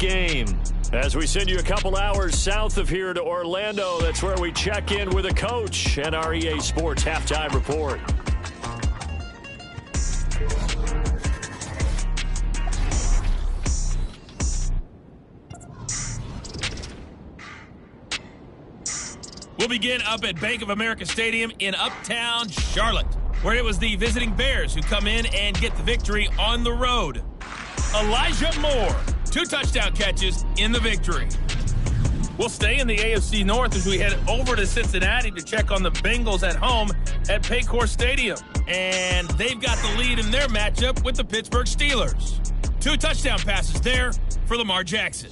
game. As we send you a couple hours south of here to Orlando, that's where we check in with a coach and our EA Sports Halftime Report. We'll begin up at Bank of America Stadium in Uptown Charlotte, where it was the visiting Bears who come in and get the victory on the road. Elijah Moore, 2 touchdown catches in the victory. We'll stay in the AFC North as we head over to Cincinnati to check on the Bengals at home at Paycor Stadium. And they've got the lead in their matchup with the Pittsburgh Steelers. 2 touchdown passes there for Lamar Jackson.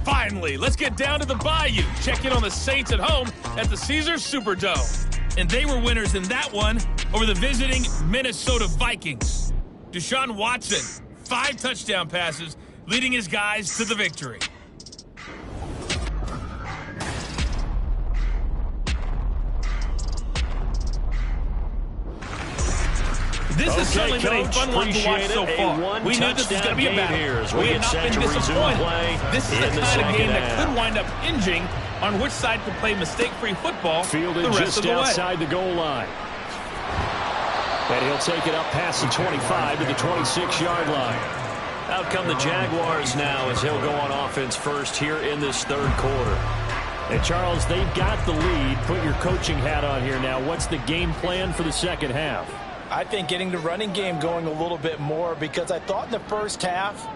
Finally, let's get down to the Bayou. Check in on the Saints at home at the Caesars Superdome. And they were winners in that one over the visiting Minnesota Vikings. Deshaun Watson, 5 touchdown passes, leading his guys to the victory. This has certainly been a fun one to watch so far. We knew this was going to be a battle. We have not been disappointed. This is the kind of game that could wind up hinging on which side could play mistake-free football the rest of the way. Just outside the goal line. And he'll take it up past the 25 to the 26-yard line. Out come the Jaguars now as he'll go on offense first here in this third quarter. And, Charles, they've got the lead. Put your coaching hat on here now. What's the game plan for the second half? I think getting the running game going a little bit more, because I thought in the first half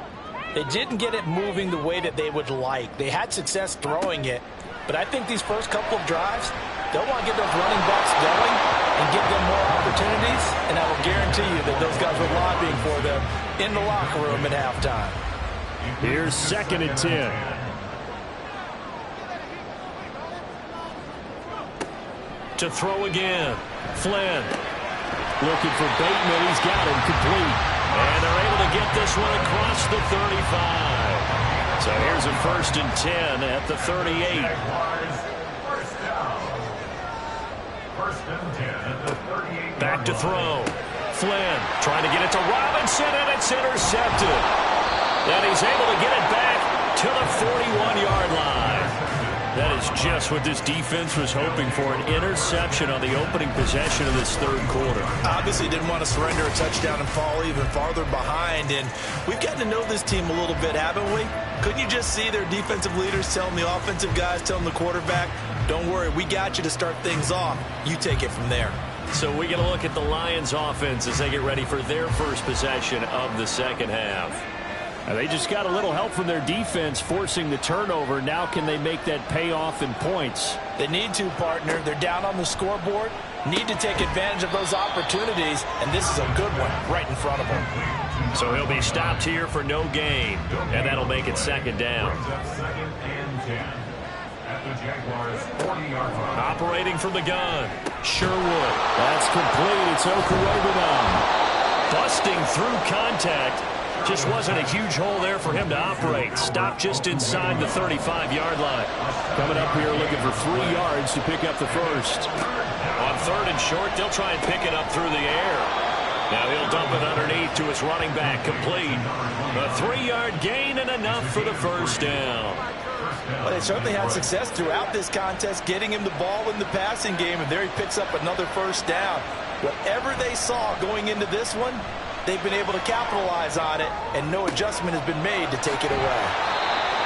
they didn't get it moving the way that they would like. They had success throwing it, but I think these first couple of drives, they'll want to get those running backs going and give them more opportunities, and I will guarantee you that those guys were lobbying for them in the locker room at halftime. Here's 2nd and 10. To throw again, Flynn. Looking for Bateman. He's got him complete. And they're able to get this one across the 35. So here's a 1st and 10 at the 38. Back to throw. Flynn trying to get it to Robinson, and it's intercepted. And he's able to get it back to the 41-yard line. That is just what this defense was hoping for, an interception on the opening possession of this third quarter. Obviously didn't want to surrender a touchdown and fall even farther behind, and we've gotten to know this team a little bit, haven't we? Couldn't you just see their defensive leaders telling the offensive guys, telling the quarterback, don't worry, we got you to start things off. You take it from there. So we get a look at the Lions offense as they get ready for their first possession of the second half. They just got a little help from their defense forcing the turnover. Now can they make that pay off in points? They need to, partner. They're down on the scoreboard. Need to take advantage of those opportunities, and this is a good one right in front of them. So he'll be stopped here for no gain, and that'll make it 2nd down. Operating from the gun, Sherwood. That's complete. It's Okurobunom. Busting through contact. Just wasn't a huge hole there for him to operate. Stopped just inside the 35-yard line. Coming up here looking for 3 yards to pick up the first. On 3rd and short, they'll try and pick it up through the air. Now he'll dump it underneath to his running back, complete. A 3-yard gain and enough for the first down. Well, they certainly had success throughout this contest, getting him the ball in the passing game, and there he picks up another first down. Whatever they saw going into this one, they've been able to capitalize on it, and no adjustment has been made to take it away.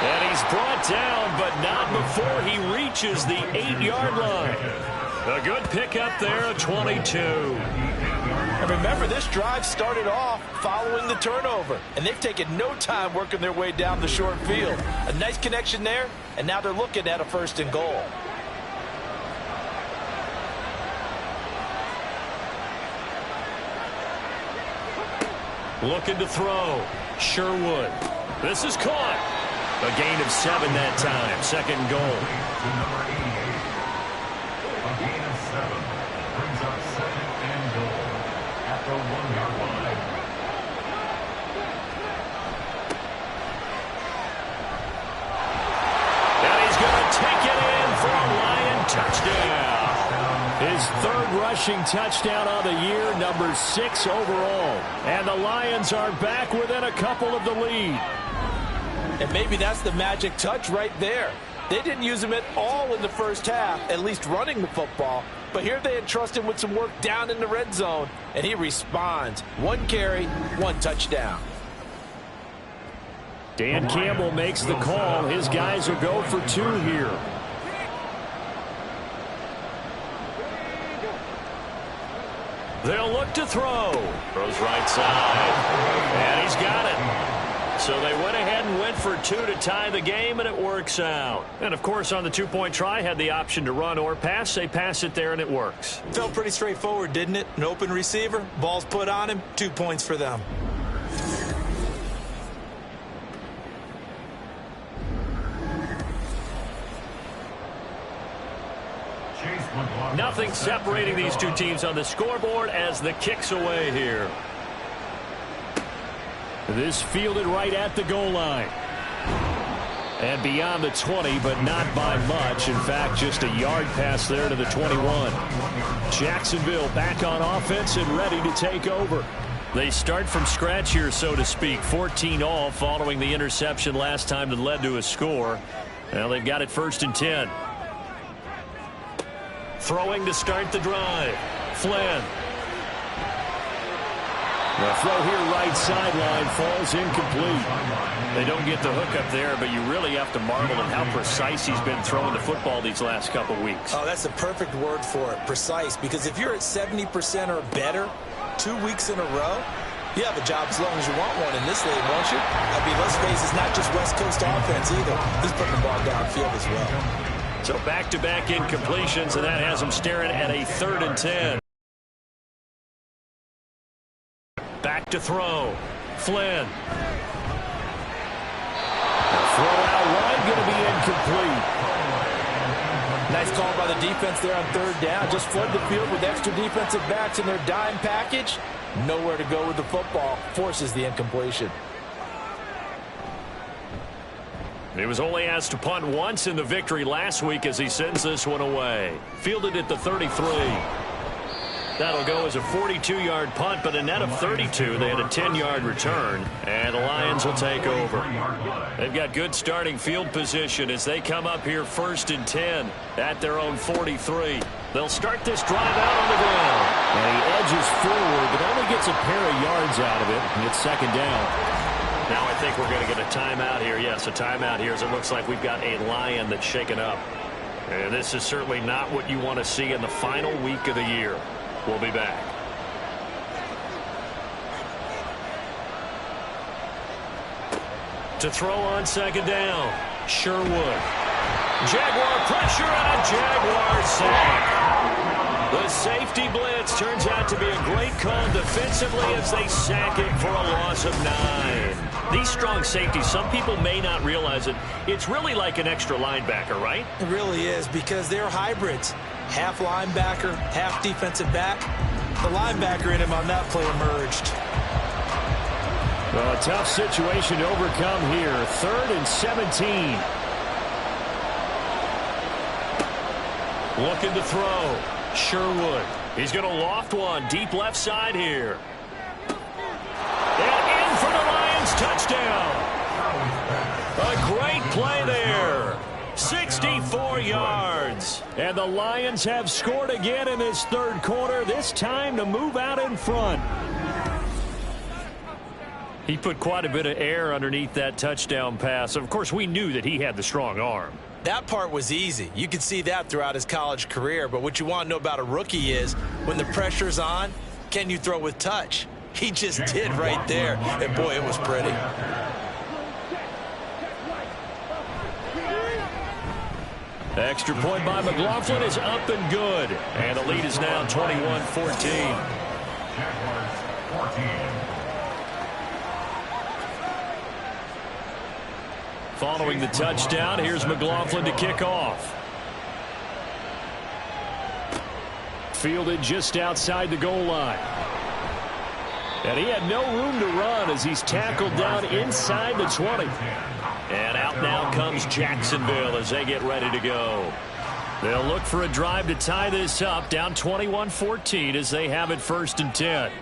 And he's brought down, but not before he reaches the 8-yard line. A good pickup there, a 22. And remember, this drive started off following the turnover, and they've taken no time working their way down the short field. A nice connection there, and now they're looking at a 1st and goal. Looking to throw. Sherwood. This is caught. A gain of 7 that time. 2nd and goal. A gain of 7 brings up 2nd and goal at the 1-yard line. And he's going to take it in for a Lion touchdown. His 3rd rushing touchdown of the year, number 6 overall. And the Lions are back within a couple of the lead. And maybe that's the magic touch right there. They didn't use him at all in the first half, at least running the football. But here they entrust him with some work down in the red zone, and he responds. 1 carry, 1 touchdown. Dan Campbell makes the call. His guys will go for 2 here. They'll look to throw. Throws right side. And he's got it. So they went ahead and went for 2 to tie the game, and it works out. And, of course, on the 2-point try, had the option to run or pass. They pass it there, and it works. Felt pretty straightforward, didn't it? An open receiver, ball's put on him, 2 points for them. Nothing separating these 2 teams on the scoreboard as the kick's away here. This fielded right at the goal line. And beyond the 20, but not by much. In fact, just a yard pass there to the 21. Jacksonville back on offense and ready to take over. They start from scratch here, so to speak. 14 all following the interception last time that led to a score. Well, they've got it 1st and 10. Throwing to start the drive. Flynn. The throw here right sideline falls incomplete. They don't get the hook up there, but you really have to marvel at how precise he's been throwing the football these last couple weeks. Oh, that's the perfect word for it, precise, because if you're at 70% or better 2 weeks in a row, you have a job as long as you want one in this league, won't you? I mean, let's face it, it's not just West Coast offense either. He's putting the ball downfield as well. So back-to-back incompletions, and that has them staring at a 3rd and 10. Back to throw. Flynn. The throw out wide going to be incomplete. Nice call by the defense there on 3rd down. Just flood the field with extra defensive backs in their dime package. Nowhere to go with the football. Forces the incompletion. He was only asked to punt once in the victory last week as he sends this one away. Fielded at the 33. That'll go as a 42-yard punt, but a net of 32. They had a 10-yard return, and the Lions will take over. They've got good starting field position as they come up here 1st and 10 at their own 43. They'll start this drive out on the ground. And he edges forward, but only gets a pair of yards out of it, and it's 2nd down. Now I think we're going to get a timeout here. Yes, a timeout here as it looks like we've got a Lion that's shaken up. And this is certainly not what you want to see in the final week of the year. We'll be back. To throw on 2nd down, Sherwood. Jaguar pressure and a Jaguar sack. The safety blitz turns out to be a great call defensively as they sack it for a loss of 9. These strong safeties, some people may not realize it. It's really like an extra linebacker, right? It really is, because they're hybrids. Half linebacker, half defensive back. The linebacker in him on that play emerged. Well, a tough situation to overcome here. 3rd and 17. Looking to throw. Sherwood. He's going to loft one deep left side here. And in for the Lions touchdown. A great play there. 64 yards. And the Lions have scored again in this 3rd quarter, this time to move out in front. He put quite a bit of air underneath that touchdown pass. Of course, we knew that he had the strong arm. That part was easy. You could see that throughout his college career. But what you want to know about a rookie is when the pressure's on, can you throw with touch? He just did right there. And, boy, it was pretty. Extra point by McLaughlin is up and good. And the lead is now 21-14. Jaguars 14. Following the touchdown, here's McLaughlin to kick off. Fielded just outside the goal line. And he had no room to run as he's tackled down inside the 20. And out now comes Jacksonville as they get ready to go. They'll look for a drive to tie this up, down 21-14 as they have it 1st and 10.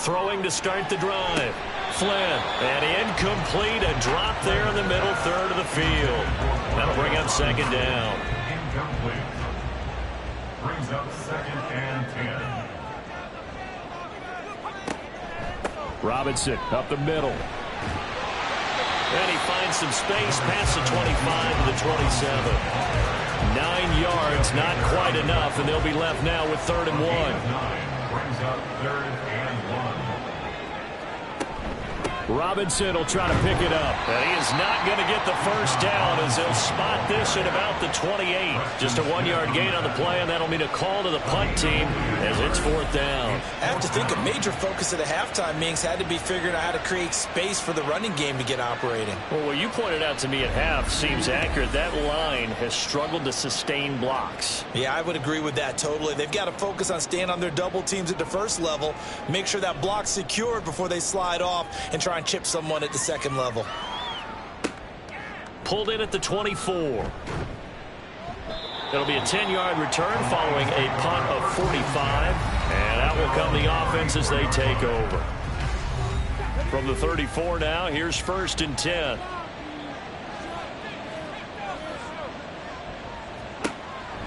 Throwing to start the drive. Flynn, and incomplete. A drop there in the middle third of the field. That'll bring up second down. Incomplete. Brings up 2nd and 10. Robinson up the middle. And he finds some space past the 25 to the 27. 9 yards, not quite enough, and they'll be left now with 3rd and 1. 9 brings up 3rd and 1. Robinson will try to pick it up. And he is not going to get the first down as they'll spot this at about the 28. Just a 1-yard gain on the play, and that'll mean a call to the punt team as it's 4th down. I have to think a major focus of the halftime meetings had to be figuring out how to create space for the running game to get operating. Well, what you pointed out to me at half seems accurate. That line has struggled to sustain blocks. Yeah, I would agree with that totally. They've got to focus on staying on their double teams at the first level, make sure that block's secured before they slide off and try and chip someone at the second level. Pulled in at the 24. It'll be a 10-yard return following a punt of 45. And out will come the offense as they take over. From the 34 now, here's 1st and 10.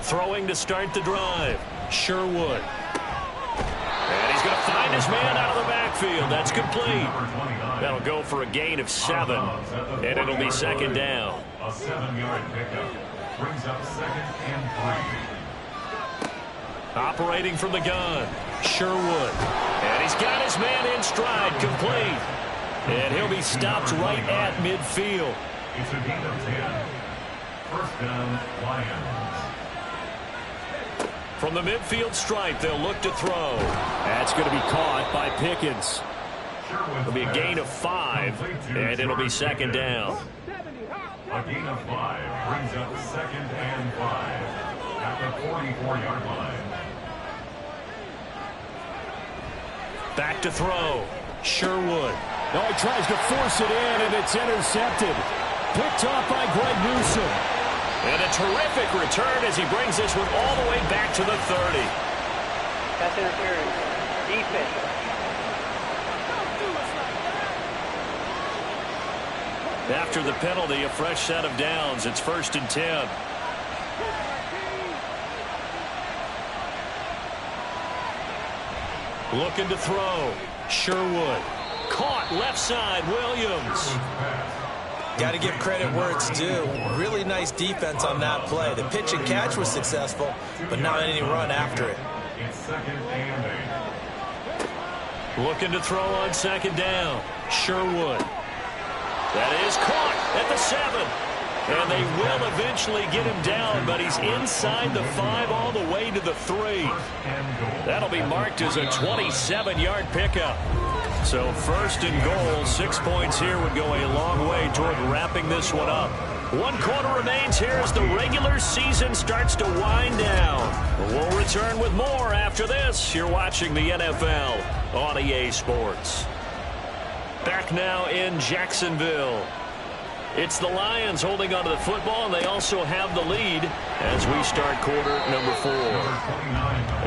Throwing to start the drive. Sherwood. And he's going to find his man out of the backfield. That's complete. That'll go for a gain of 7. And it'll be 2nd down. A 7-yard pickup. Brings up 2nd and 3. Operating from the gun. Sherwood. And he's got his man in stride. Complete. And he'll be stopped right at midfield. It's a gain of 10. 1st down, Lions. From the midfield stripe, they'll look to throw. That's going to be caught by Pickens. It'll be a gain of 5, and it'll be 2nd down. A gain of 5 brings up 2nd and 5 at the 44-yard line. Back to throw. Sherwood. Oh, he tries to force it in, and it's intercepted. Picked off by Greg Newsome. And a terrific return as he brings this one all the way back to the 30. That's interference. Defense. After the penalty, a fresh set of downs. It's 1st and 10. Looking to throw. Sherwood. Caught left side. Williams. Got to give credit where it's due. Really nice defense on that play. The pitch and catch was successful, but not any run after it. It's 2nd and 8. Looking to throw on 2nd down. Sherwood. That is caught at the 7. And they will eventually get him down, but he's inside the 5 all the way to the 3. That'll be marked as a 27-yard pickup. So 1st and goal, 6 points here would go a long way toward wrapping this one up. 1 quarter remains here as the regular season starts to wind down. We'll return with more after this. You're watching the NFL on EA Sports. Back now in Jacksonville. It's the Lions holding onto the football, and they also have the lead as we start quarter number 4.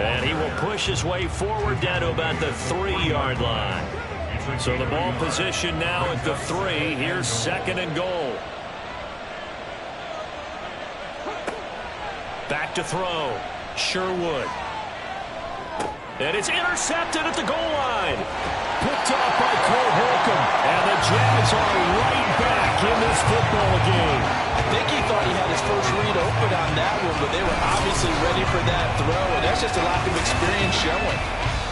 And he will push his way forward down to about the 3-yard line. So the ball position now at the 3. Here's 2nd and goal. Back to throw. Sherwood. And it's intercepted at the goal line. Picked off by Cole Holcomb. And the Jags are right back in this football game. I think he thought he had his first read open on that one, but they were obviously ready for that throw, and that's just a lack of experience showing.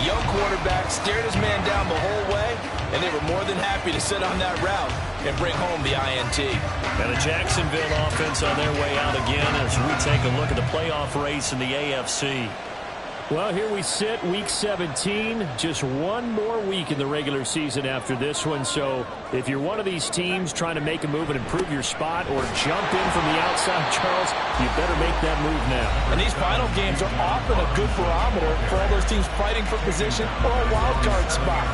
Young quarterback stared his man down the whole way, and they were more than happy to sit on that route and bring home the INT. And the Jacksonville offense on their way out again as we take a look at the playoff race in the AFC. Well, here we sit, Week 17. Just one more week in the regular season after this one. So if you're one of these teams trying to make a move and improve your spot or jump in from the outside, Charles, you better make that move now. And these final games are often a good barometer for all those teams fighting for position or a wild card spot.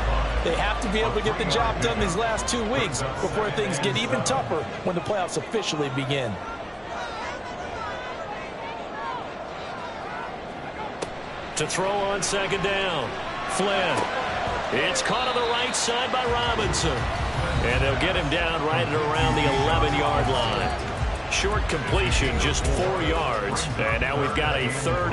They have to be able to get the job done these last 2 weeks before things get even tougher when the playoffs officially begin. To throw on 2nd down. Flynn. It's caught on the right side by Robinson. And they'll get him down right at around the 11-yard line. Short completion, just 4 yards. And now we've got a 3rd